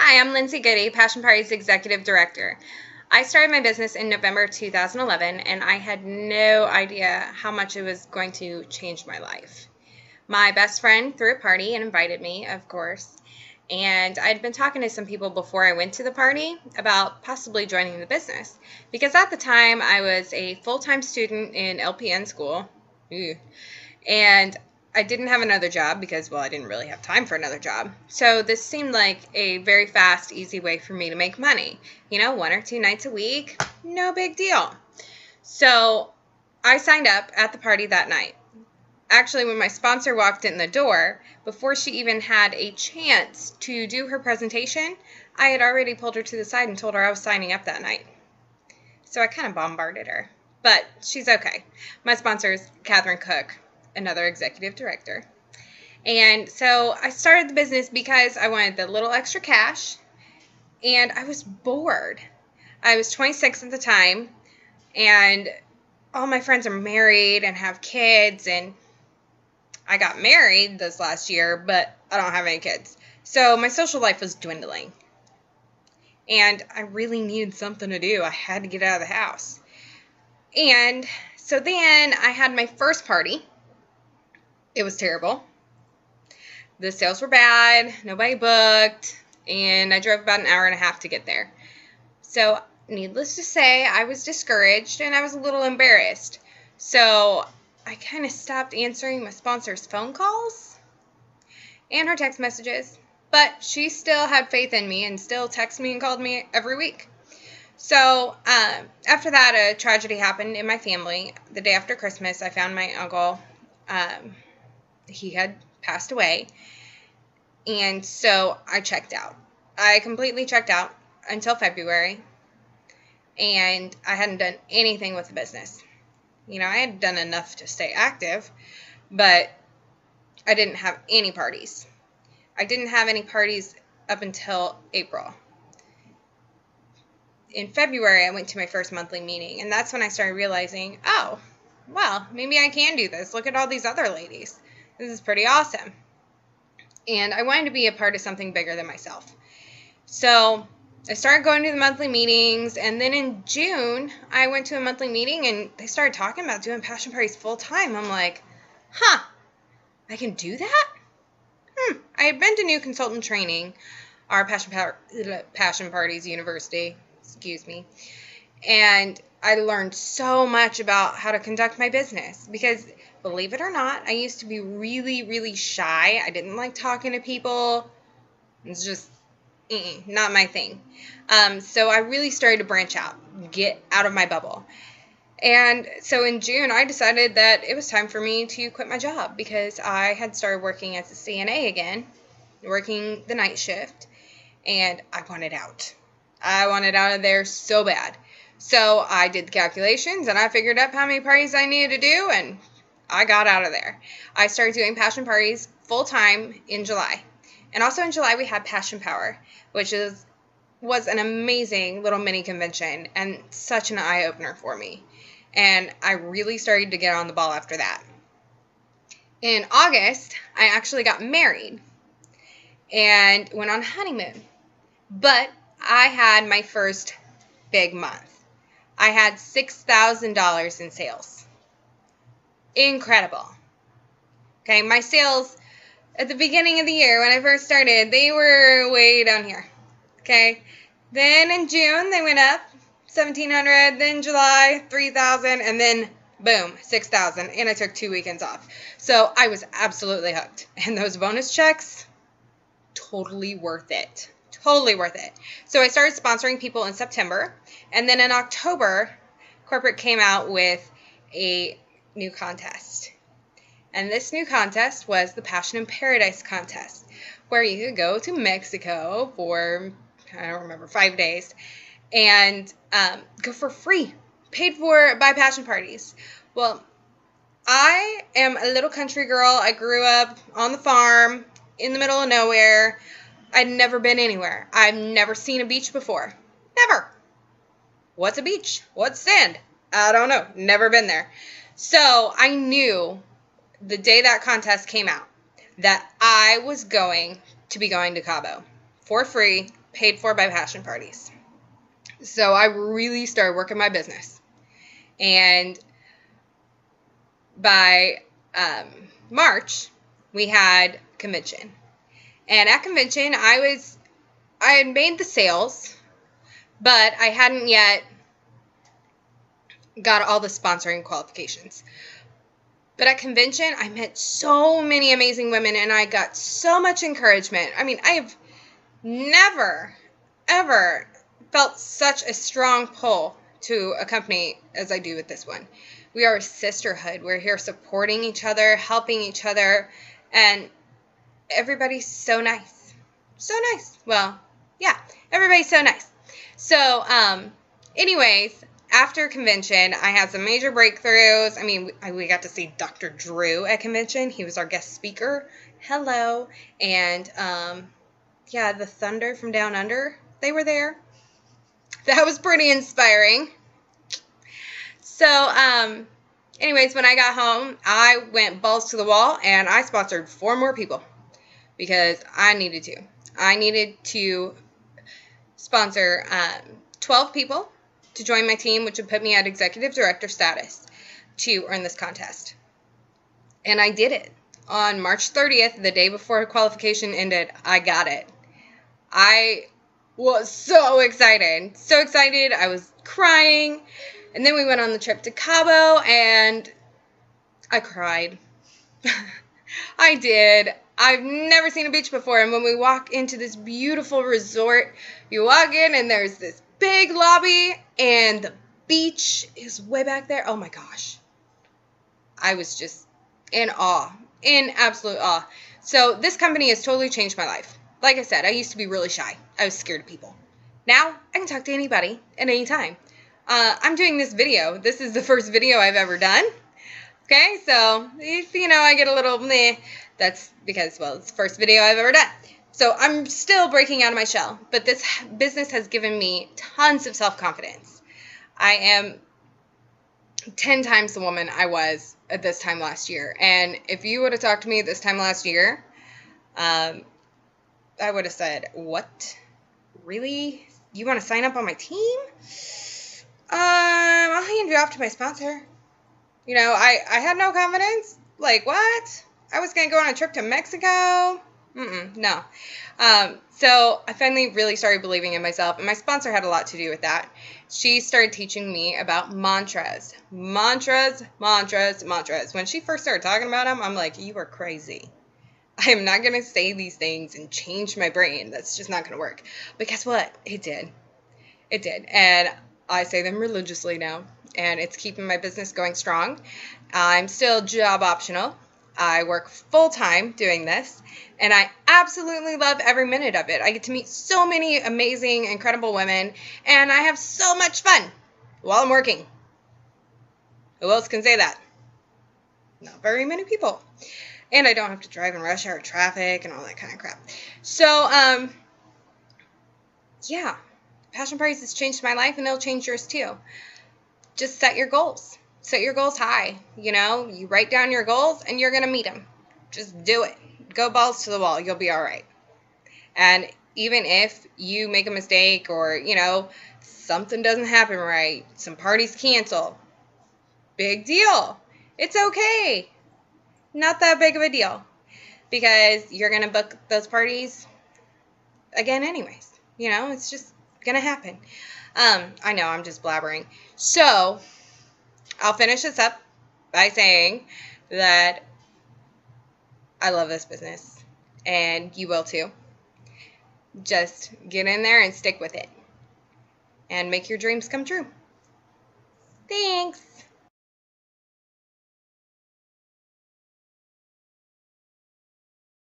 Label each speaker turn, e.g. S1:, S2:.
S1: Hi, I'm Lyndsy Gudde, Passion Party's Executive Director. I started my business in November 2011, and I had no idea how much it was going to change my life. My best friend threw a party and invited me, of course, and I'd been talking to some people before I went to the party about possibly joining the business, because at the time I was a full-time student in LPN school, and I didn't have another job because, well, I didn't really have time for another job. So this seemed like a very fast, easy way for me to make money. You know, 1 or 2 nights a week, no big deal. So I signed up at the party that night. Actually, when my sponsor walked in the door, before she even had a chance to do her presentation, I had already pulled her to the side and told her I was signing up that night. So I kind of bombarded her, but she's okay. My sponsor is Catherine Cook, another executive director. And so I started the business because I wanted the little extra cash, and I was bored. I was 26 at the time, and all my friends are married and have kids, and I got married this last year, but I don't have any kids. So my social life was dwindling, and I really needed something to do. I had to get out of the house. And so then I had my first party. It was terrible. The sales were bad, nobody booked, and I drove about an hour and a half to get there. So, needless to say, I was discouraged and I was a little embarrassed. So, I kind of stopped answering my sponsor's phone calls and her text messages, but she still had faith in me and still texted me and called me every week. So, after that, a tragedy happened in my family. The day after Christmas, I found my uncle. He had passed away, and so I checked out. I completely checked out until February, and I hadn't done anything with the business. You know, I had done enough to stay active, but I didn't have any parties. I didn't have any parties up until April. In February, I went to my first monthly meeting, and that's when I started realizing, oh, well, maybe I can do this. Look at all these other ladies. This is pretty awesome. And I wanted to be a part of something bigger than myself. So I started going to the monthly meetings, and then in June, I went to a monthly meeting, and they started talking about doing passion parties full time. I'm like, I can do that? I had been to new consultant training, our Passion Parties University, and I learned so much about how to conduct my business because, believe it or not, I used to be really, really shy. I didn't like talking to people. It's just not my thing. So I really started to branch out, get out of my bubble. And so in June, I decided that it was time for me to quit my job because I had started working as a CNA again, working the night shift, and I wanted out. I wanted out of there so bad. So I did the calculations, and I figured out how many parties I needed to do, and I got out of there. I started doing passion parties full-time in July. And also in July, we had Passion Power, which was an amazing little mini convention and such an eye-opener for me. And I really started to get on the ball after that. In August, I actually got married and went on honeymoon. But I had my first big month. I had $6,000 in sales. Incredible. Okay, my sales at the beginning of the year when I first started, they were way down here. Okay, then in June they went up $1,700, then July $3,000, and then boom, $6,000, and I took 2 weekends off. So I was absolutely hooked. And those bonus checks, totally worth it. Totally worth it. So I started sponsoring people in September, and then in October, corporate came out with a new contest. And this new contest was the Passion in Paradise contest, where you could go to Mexico for, I don't remember, 5 days, and go for free, paid for by passion parties. Well, I am a little country girl. I grew up on the farm in the middle of nowhere. I'd never been anywhere. I've never seen a beach before. Never. What's a beach? What's sand? I don't know. Never been there. So I knew the day that contest came out that I was going to be going to Cabo for free, paid for by passion parties. So I really started working my business. And by March, we had convention. And at convention, I had made the sales, but I hadn't yet got all the sponsoring qualifications. But at convention, I met so many amazing women, and I got so much encouragement. I mean, I have never, ever felt such a strong pull to a company as I do with this one. We are a sisterhood. We're here supporting each other, helping each other, and everybody's so nice. So nice. Well, yeah, everybody's so nice. So, anyways, after convention, I had some major breakthroughs. I mean, we got to see Dr. Drew at convention. He was our guest speaker. Hello. And, yeah, the Thunder from Down Under, they were there. That was pretty inspiring. So, anyways, when I got home, I went balls to the wall, and I sponsored 4 more people because I needed to. I needed to sponsor 12 people to join my team, which would put me at executive director status to earn this contest. And I did it. On March 30th, the day before qualification ended, I got it. I was so excited. So excited. I was crying. And then we went on the trip to Cabo, and I cried. I did. I've never seen a beach before, and when we walk into this beautiful resort, you walk in, and there's this big lobby, and the beach is way back there. Oh my gosh. I was just in awe, in absolute awe. So this company has totally changed my life. Like I said, I used to be really shy. I was scared of people. Now, I can talk to anybody at any time. I'm doing this video. This is the first video I've ever done. Okay, so if, I get a little meh, that's because, well, it's the first video I've ever done. So I'm still breaking out of my shell, but this business has given me tons of self-confidence. I am 10 times the woman I was at this time last year. And if you would have talked to me this time last year, I would have said, what? Really? You want to sign up on my team? I'll hand you off to my sponsor. I had no confidence. Like, what? I was going to go on a trip to Mexico? No. So I finally really started believing in myself, and my sponsor had a lot to do with that. She started teaching me about mantras. Mantras. When she first started talking about them, I'm like, you are crazy. I am not going to say these things and change my brain. That's just not going to work. But guess what? It did. It did. And I say them religiously now, and it's keeping my business going strong. I'm still job optional. I work full-time doing this, and I absolutely love every minute of it. I get to meet so many amazing, incredible women, and I have so much fun while I'm working. Who else can say that? Not very many people. And I don't have to drive in rush hour traffic and all that kind of crap. So, yeah. Passion Parties has changed my life, and they'll change yours too. Just set your goals. Set your goals high. You write down your goals, and you're going to meet them. Just do it. Go balls to the wall. You'll be all right. And even if you make a mistake or, something doesn't happen right, some parties cancel, big deal. It's okay. Not that big of a deal, because you're going to book those parties again anyways. It's just going to happen. I know I'm just blabbering. So I'll finish this up by saying that I love this business, and you will too. Just get in there and stick with it and make your dreams come true. Thanks.